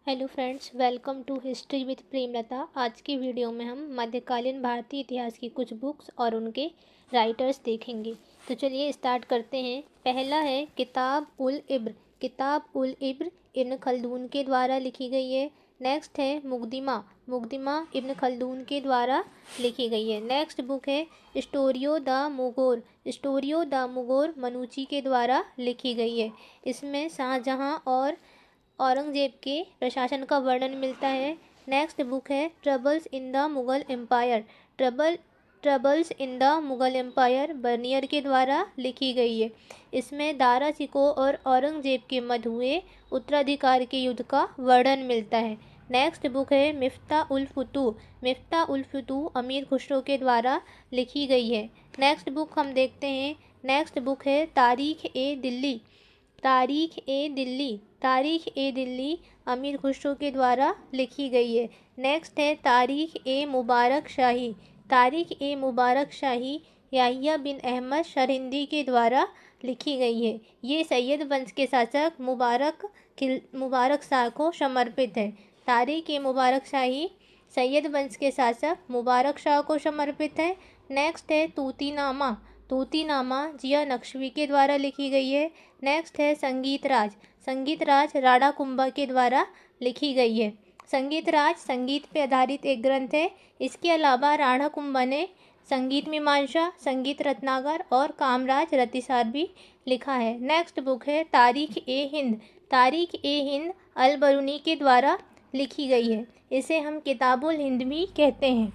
Hello friends, welcome to history with Premlata. आज की video में हम मध्यकालीन भारतीय इतिहास की कुछ बुक्स और उनके राइटर्स देखेंगे। तो चलिए स्टार्ट करते हैं। पहला है किताब उल इब्र। किताब उल इब्र इब्न खल्दून के द्वारा लिखी गई है। नेक्स्ट है मुकदमा। मुकदमा इब्न खल्दून के द्वारा लिखी गई है। नेक्स्ट बुक है स्टोरियो द मुगोर। स्टोरियो द मुगोर मनुची के द्वारा लिखी गई है। इसमें शाहजहां और औरंगजेब के प्रशासन का वर्णन मिलता है। नेक्स्ट बुक है troubles in the Mughal empire. Troubles in the Mughal empire Bernier के द्वारा लिखी गई है। इसमें दारा शिकोह और औरंगजेब के मध्य हुए उत्तराधिकार के युद्ध का वर्णन मिलता है। नेक्स्ट बुक है मिफ्ता उल फुतूह। मिफ्ता उल फुतूह अमीर खुसरो के द्वारा लिखी गई है। नेक्स्ट बुक हम देखते हैं। नेक्स्ट बुक है तारीख ए दिल्ली। तारीख ए दिल्ली। तारीख ए दिल्ली अमीर खुसरो के द्वारा लिखी गई है। नेक्स्ट है तारीख ए मुबारक शाही। तारीख ए मुबारक शाही याहिया बिन अहमद शरहिंदी के द्वारा लिखी गई है। ये सैयद वंश के शासक मुबारक शाह को समर्पित है। तारीख ए मुबारक शाही सैयद वंश के शासक मुबारक शाह को समर्पित है। नेक्स्ट है तूतीनामा। तूतीनामा जिया नक्शवी के द्वारा लिखी गई है। नेक्स्ट है संगीत राज। संगीत राज राणा कुंभा के द्वारा लिखी गई है। संगीत राज संगीत पर आधारित एक ग्रंथ है। इसके अलावा राणा कुंभा ने संगीत मीमांसा, संगीत रत्नाकर और कामराज रतिसार भी लिखा है। नेक्स्ट बुक है तारीख ए हिंद। तारीख ए हिंद अल बरूनी के द्वारा लिखी गई है। इसे हम किताबुल हिंद भी कहते हैं।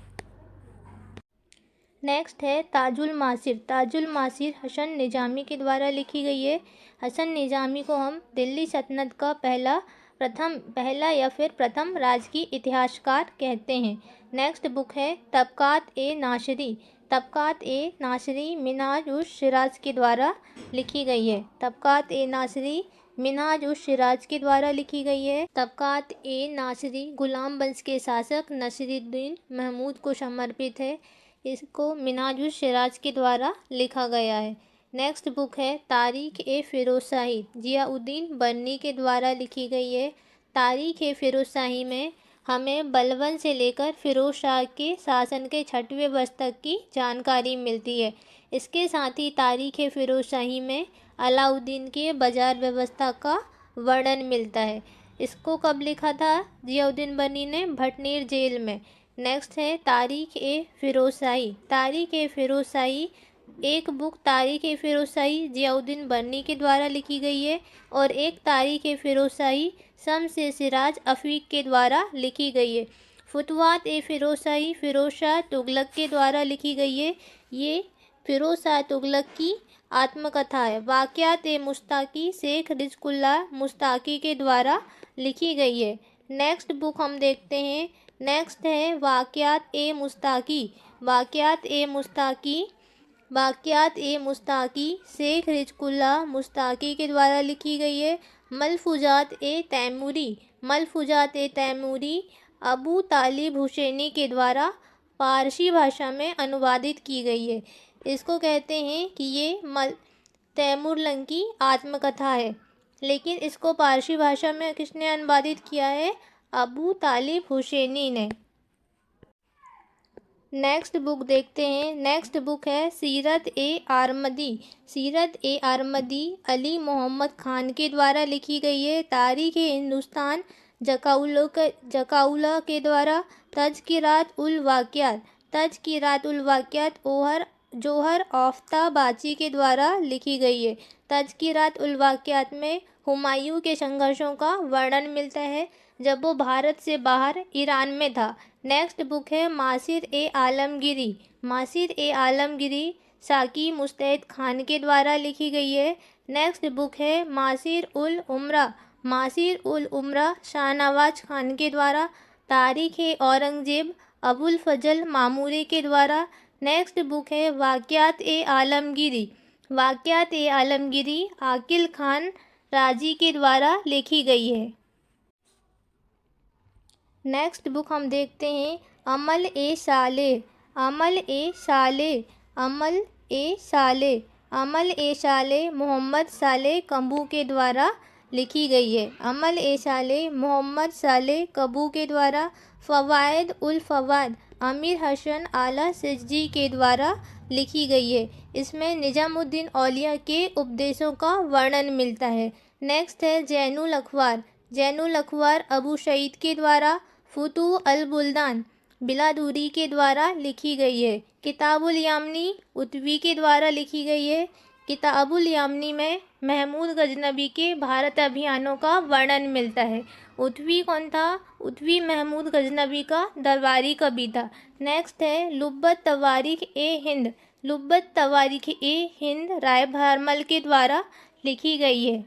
नेक्स्ट है ताजुल मासिर। ताजुल मासिर हसन निजामी के द्वारा लिखी गई है। हसन निजामी को हम दिल्ली सल्तनत का पहला या फिर प्रथम राजकीय इतिहासकार कहते हैं। नेक्स्ट बुक है तबकात ए नाशरी। तबकात ए नाशरी मिनहाज उस सिराज के द्वारा लिखी गई है। तबकात ए नाशरी मिनहाज उस सिराज के द्वारा लिखी गई है। तबकात ए नाशरी गुलाम वंश के शासक नसीरुद्दीन महमूद को समर्पित है। इसको मिनहाज उस सिराज के द्वारा लिखा गया है। नेक्स्ट बुक है तारीख ए फिरोजशाही। जियाउद्दीन बर्नी के द्वारा लिखी गई है। तारीख ए फिरोजशाही में हमें बलबन से लेकर फिरोज शाह के शासन के 6वें वर्ष तक की जानकारी मिलती है। इसके साथ ही तारीख ए फिरोजशाही में अलाउद्दीन के बाजार व्यवस्था का वर्णन मिलता है। इसको कब लिखा था जियाउद्दीन बर्नी ने? भटनेर जेल में। नेक्स्ट है तारीख ए फिरोजशाही। तारीख ए फिरोजशाही एक बुक तारीख ए फिरोजशाही जियाउद्दीन बर्नी के द्वारा लिखी गई है और एक तारीख ए फिरोजशाही शम्स ए सिराज अफीक के द्वारा लिखी गई है। फुतवात ए फिरोजशाही फिरोज शाह तुगलक के द्वारा लिखी गई है। ये फिरोज शाह तुगलक की आत्मकथा है। वाक़यात ए मुस्ताकी शेख रिज़्कुल्लाह मुस्ताकी के द्वारा लिखी गई है। नेक्स्ट बुक हम देखते हैं। नेक्स्ट है वाक़यात ए मुस्ताकी। वाक़यात ए मुस्ताकी वाक़यात ए मुस्ताकी शेख रिज़्कुल्लाह मुस्ताकी के द्वारा लिखी गई है। मलफूजात ए तैमूरी। मलफूजात ए तैमूरी अबू तालिब हुसैनी के द्वारा पारसी भाषा में अनुवादित की गई है। इसको कहते हैं कि ये तैमूरलंग की आत्मकथा है, लेकिन इसको पारसी भाषा में किसने अनुवादित किया है? अबू तालिब हुसैनी ने। नेक्स्ट बुक देखते हैं। नेक्स्ट बुक है सीरत ए आरमदी। सीरत ए आरमदी अली मोहम्मद खान के द्वारा लिखी गई है। तारीख ए हिंदुस्तान जकाउला के द्वारा। तज़किरात उल वाक़ियात। तज़किरात उल वाक़ियात जोहर आफ्ताबाची के द्वारा लिखी गई है। तज़किरात उल वाक़ियात में हुमायूं के संघर्षों का वर्णन मिलता है जब वो भारत से बाहर ईरान में था। नेक्स्ट बुक है मासिर ए आलमगिरी। मासिर ए आलमगिरी साकी मुस्तैद खान के द्वारा लिखी गई है। नेक्स्ट बुक है मासिर उल उमरा। मासिर उल उमरा शाहनवाज खान के द्वारा। तारीख ए औरंगजेब अबुल फजल मामूरी के द्वारा। नेक्स्ट बुक है वाक़यात ए आलमगिरी। वाक़यात ए आलमगिरी आकिल खान राजी के द्वारा लिखी गई है। नेक्स्ट बुक हम देखते हैं अमल ए साले। अमल ए साले। अमल ए साले। अमल ए साले मोहम्मद साले कंबू के द्वारा लिखी गई है। अमल ए साले मोहम्मद साले कबू के द्वारा, फ़वाइद उल फ़वाद अमीर हसन आला सिजदी के द्वारा लिखी गई है। इसमें निजामुद्दीन औलिया के उपदेशों का वर्णन मिलता है। नेक्स्ट है जैनुल अखबार। जैनुल अखबार अबू सईद के द्वारा, फुतू अल बुल्दान बिलादूरी के द्वारा लिखी गई है। किताबुल यामनी उतवी के द्वारा लिखी गई है। किताबुल यामनी में महमूद गजनबी के भारत अभियानों का वर्णन मिलता है। उतवी कौन था? उतवी महमूद गजनबी का दरबारी कवि था। नेक्स्ट है लुब्बत तवारीख ए हिंद। लुब्बत तवारीख ए हिंद राय भारमल के द्वारा लिखी गई है।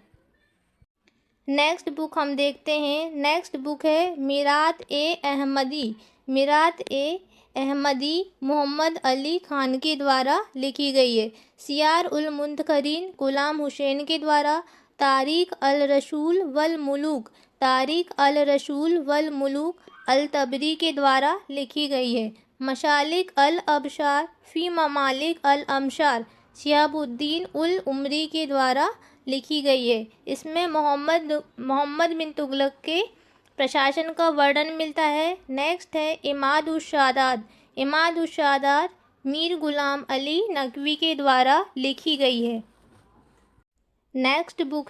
नेक्स्ट बुक हम देखते हैं। नेक्स्ट बुक है मीरात ए अहमदी। मीरात ए अहमदी मोहम्मद अली ख़ान के द्वारा लिखी गई है। सियार उल मुंतखरीन गुलाम हुसैन के द्वारा, तारीख़ अल रसूल वल मुलूक तारीख़ अल रसूल वल मुलूक अल तबरी के द्वारा लिखी गई है। मशालिक अल अबशार फ़ी ममालिक अल अमशार शिहाबुद्दीन उल उमरी के द्वारा लिखी गई है। इसमें मोहम्मद बिन तुगलक के प्रशासन का वर्णन मिलता है। नेक्स्ट है इमाद उश शादात। इमाद उश शादात मीर गुलाम अली नकवी के द्वारा लिखी गई है। नेक्स्ट बुक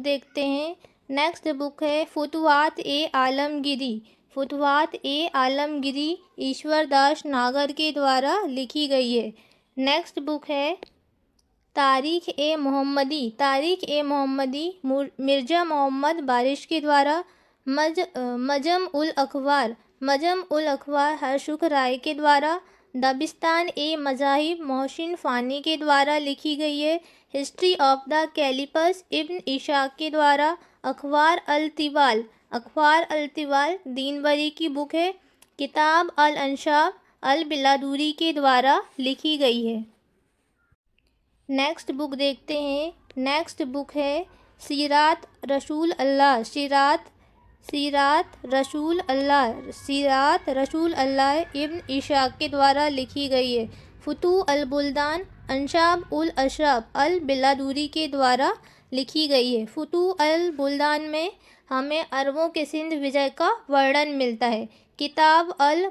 देखते हैं। नेक्स्ट बुक है फुतुहात ए आलमगिरी। फुतुहात ए आलमगिरी ईश्वर दास नागर के द्वारा लिखी गई है। नेक्स्ट बुक है तारीख़ ए मोहम्मदी। तारीख़ ए मोहम्मदी मिर्ज़ा मोहम्मद बारिश के द्वारा, मजम उल अखबार हरशुख राय के द्वारा, दबिस्तान ए मज़ाहिब मोहसिन फ़ानी के द्वारा लिखी गई है। हिस्ट्री ऑफ द कैलिपस इब्न इशाक के द्वारा, अखबार अल तिवाल दीनवरी की बुक है। किताब अल अंशाब अल बिलादूरी के द्वारा लिखी गई है। नेक्स्ट बुक देखते हैं। नेक्स्ट बुक है सीरात रसूल अल्लाह। सीरात रसूल अल्लाह इब्न इशाक के द्वारा लिखी गई है। फुतू अल बुल्दान अंशाब उल अशराफ अल बिलादूरी के द्वारा लिखी गई है। फुतू अल बुल्दान में हमें अरबों के सिंध विजय का वर्णन मिलता है। किताब अल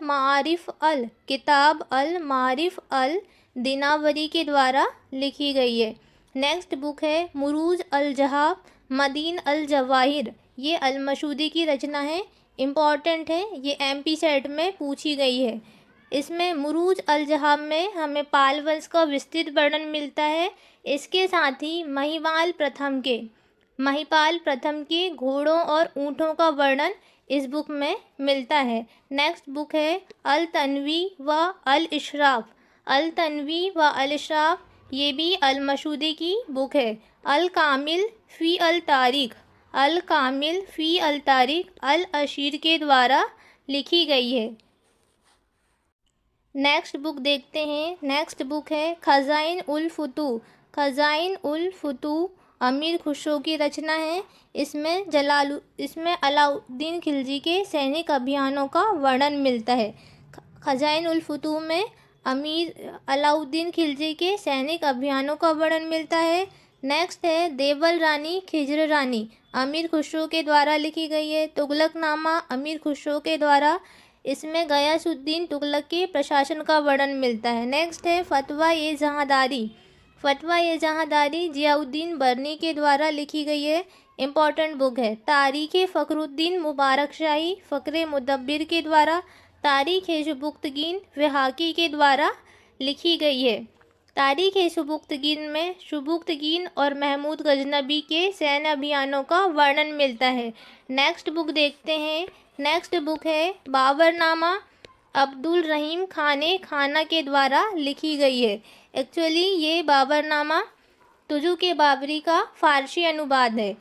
मारिफ अल दिनावरी के द्वारा लिखी गई है। नेक्स्ट बुक है मुरूज अल जहाब मदीन अल जवाहिर। ये अल-मशूदी की रचना है, इम्पॉर्टेंट है, ये MP सेट में पूछी गई है। इसमें मुरूज अल जहाब में हमें पाल वंश का विस्तृत वर्णन मिलता है। इसके साथ ही महिपाल प्रथम के घोड़ों और ऊँटों का वर्णन इस बुक में मिलता है। नेक्स्ट बुक है अल तन्वी व अल इशराफ। ये भी अल-मशूदी की बुक है। अल कामिल फ़ी अल तारीख़ अल अशीर के द्वारा लिखी गई है। नेक्स्ट बुक देखते हैं। नेक्स्ट बुक है ख़ज़ाइन उल फुतू अमीर खुसरो की रचना है। इसमें अलाउद्दीन खिलजी के सैनिक अभियानों का वर्णन मिलता है। ख़ज़ाइन उल फुतू में अलाउद्दीन खिलजी के सैनिक अभियानों का वर्णन मिलता है। नेक्स्ट है देवल रानी खिजर रानी अमीर खुसरो के द्वारा लिखी गई है। तुगलकनामा अमीर खुसरो के द्वारा, इसमें गयासुद्दीन तुगलक के प्रशासन का वर्णन मिलता है। नेक्स्ट है फतवा ए जहांदारी जियाउद्दीन बर्नी के द्वारा लिखी गई है, इम्पॉर्टेंट बुक है। तारीख़ फ़खरुद्दीन मुबारक शाही फ़क्रे मुदब्बिर के द्वारा, तारीख़ शुबुक्तगीन वहाकी के द्वारा लिखी गई है। तारीख़ शुबुक्तगीन में शुबुक्तगीन और महमूद गजनबी के सैन्य अभियानों का वर्णन मिलता है। नेक्स्ट बुक देखते हैं। नेक्स्ट बुक है बाबरनामा अब्दुल रहीम खाना के द्वारा लिखी गई है। एक्चुअली ये बाबरनामा तुजु के बाबरी का फ़ारसी अनुवाद है।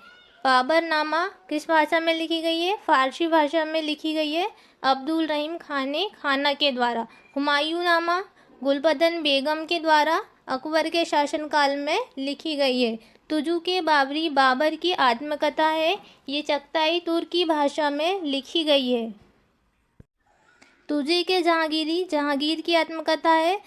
बाबरनामा किस भाषा में लिखी गई है? फ़ारसी भाषा में लिखी गई है अब्दुल रहीम खाना के द्वारा। हुमायूंनामा गुलबदन बेगम के द्वारा अकबर के शासनकाल में लिखी गई है। तुजु के बाबरी बाबर की आत्मकथा है। ये चगताई तुर्की भाषा में लिखी गई है। तुजी के जहांगीर की आत्मकथा है।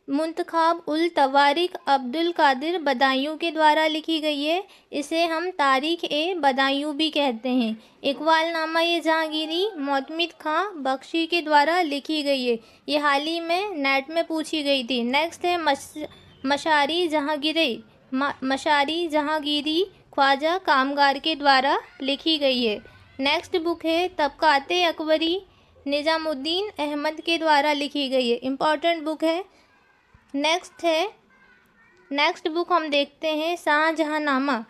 मुंतखाब उल तवारिक अब्दुल कादिर बदायूं के द्वारा लिखी गई है। इसे हम तारीख ए बदायूं भी कहते हैं। इकबालनामा ये जहांगीरी मोतमिद खां बख्शी के द्वारा लिखी गई है। ये हाल ही में नेट में पूछी गई थी। नेक्स्ट है मशारी जहांगीरी ख्वाजा कामगार के द्वारा लिखी गई है। नेक्स्ट बुक है तबकाते अकबरी निज़ामुद्दीन अहमद के द्वारा लिखी गई है। इम्पॉर्टेंट बुक है। नेक्स्ट बुक हम देखते हैं शाहजहांनामा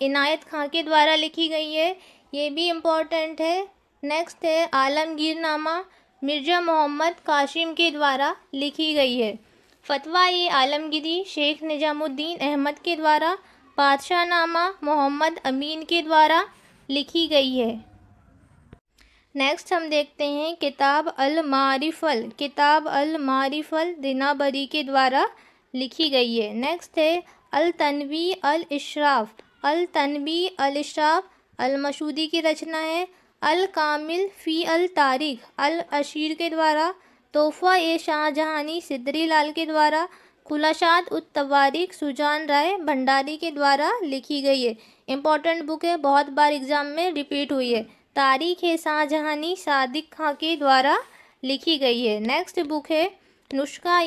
इनायत खां के द्वारा लिखी गई है। ये भी इम्पॉर्टेंट है। नेक्स्ट है आलमगीरनामा मिर्ज़ा मोहम्मद कासिम के द्वारा लिखी गई है। फतवा ए आलमगीरी शेख निज़ामुद्दीन अहमद के द्वारा बादशाहनामा मोहम्मद अमीन के द्वारा लिखी गई है। नेक्स्ट हम देखते हैं किताब अल मारिफल दिनाबरी के द्वारा लिखी गई है। नेक्स्ट है अल तनवी अल इशराफ अल मशूदी की रचना है। अल कामिल फ़ी अल तारीख अल अशीर के द्वारा। तोहफ़ा ए शाहजहानी सिद्री लाल के द्वारा। खुलाशात उत तवारीख सुजान राय भंडारी के द्वारा लिखी गई है। इम्पॉर्टेंट बुक है, बहुत बार एग्ज़ाम में रिपीट हुई है। तारीख ए शाहजहानी सादिक खां के द्वारा लिखी गई है। नेक्स्ट बुक है नुस्खा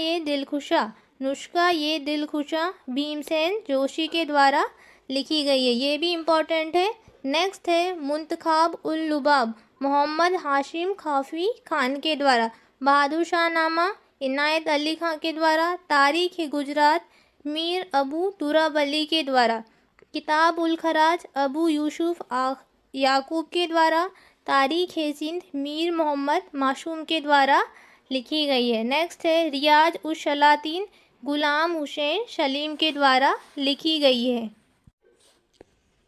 ये दिलखुशा भीमसेन जोशी के द्वारा लिखी गई है। ये भी इम्पॉर्टेंट है। नेक्स्ट है मुंतखाब उल लुबाब मोहम्मद हाशिम खाफी खान के द्वारा। बहादुर शाहनामा इनायत अली खां के द्वारा। तारीख गुजरात मीर अबू तुराब अली के द्वारा। किताब उल खराज अबू यूसुफ याकूब के द्वारा। तारीख सिंध मीर मोहम्मद मासूम के द्वारा लिखी गई है। नेक्स्ट है रियाज उस शलातीन गुलाम हुसैन सलीम के द्वारा लिखी गई है।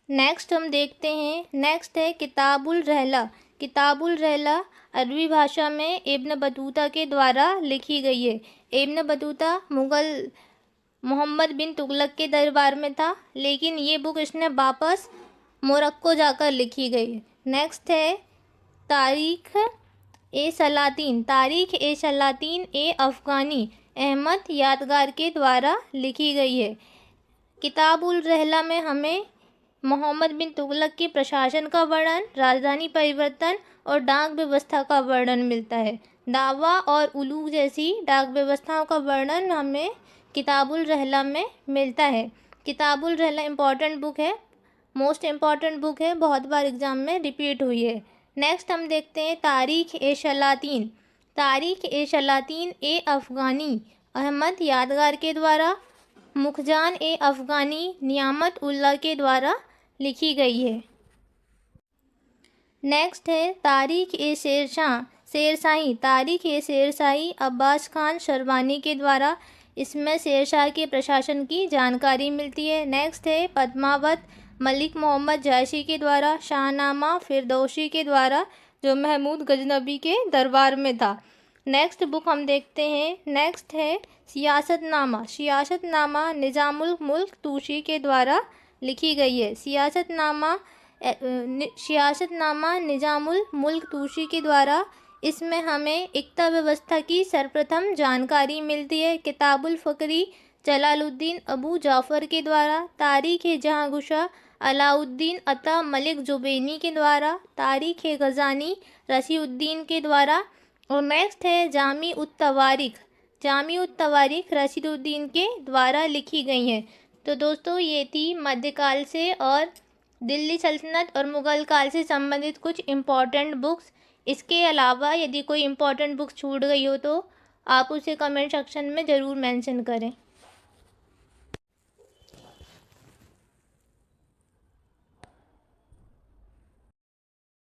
नेक्स्ट हम देखते हैं। नेक्स्ट है किताबुल रहला अरबी भाषा में इब्न बतूता के द्वारा लिखी गई है। इब्न बतूता मुग़ल मोहम्मद बिन तुगलक के दरबार में था, लेकिन ये बुक इसने वापस मोरक्को जाकर लिखी गई है। नेक्स्ट है तारीख ए सलातीन ए अफ़गानी अहमद यादगार के द्वारा लिखी गई है। किताब उल रहला में हमें मोहम्मद बिन तुगलक के प्रशासन का वर्णन, राजधानी परिवर्तन और डाक व्यवस्था का वर्णन मिलता है। दावा और उलूग जैसी डाक व्यवस्थाओं का वर्णन हमें किताबुल रहला में मिलता है। किताबुल रहला इम्पॉर्टेंट बुक है, मोस्ट इम्पॉर्टेंट बुक है, बहुत बार एग्ज़ाम में रिपीट हुई है। नेक्स्ट हम देखते हैं तारीख ए शलातीन ए अफ़गानी अहमद यादगार के द्वारा। मुखजान ए अफ़गानी नियामत उल्लाह के द्वारा लिखी गई है। नेक्स्ट है तारीख ए शेरशाही अब्बास खान शरवानी के द्वारा। इसमें शेरशाह के प्रशासन की जानकारी मिलती है। नेक्स्ट है पद्मावत मलिक मोहम्मद जायसी के द्वारा। शाहनामा फिरदौसी के द्वारा, जो महमूद गजनबी के दरबार में था। नेक्स्ट बुक हम देखते हैं। नेक्स्ट है सियासतनामा निज़ामुल मुल्क तूसी के द्वारा लिखी गई है। सियासतनामा निज़ामुल मुल्क तूसी के द्वारा। इसमें हमें इक्ता व्यवस्था की सर्वप्रथम जानकारी मिलती है। किताबुल फ़करी जलालुद्दीन अबू जाफ़र के द्वारा। तारीख जहांगुशा अलाउद्दीन अता मलिक जुबैनी के द्वारा। तारीख गज़ानी रसीउद्दीन के द्वारा। और नेक्स्ट है जामी उत तवारीख रसीदुद्दीन के द्वारा लिखी गई हैं। तो दोस्तों ये थी मध्यकाल से और दिल्ली सल्तनत और मुग़ल काल से संबंधित कुछ इम्पॉर्टेंट बुक्स। इसके अलावा यदि कोई इम्पॉर्टेंट बुक्स छूट गई हो तो आप उसे कमेंट सेक्शन में ज़रूर मेंशन करें।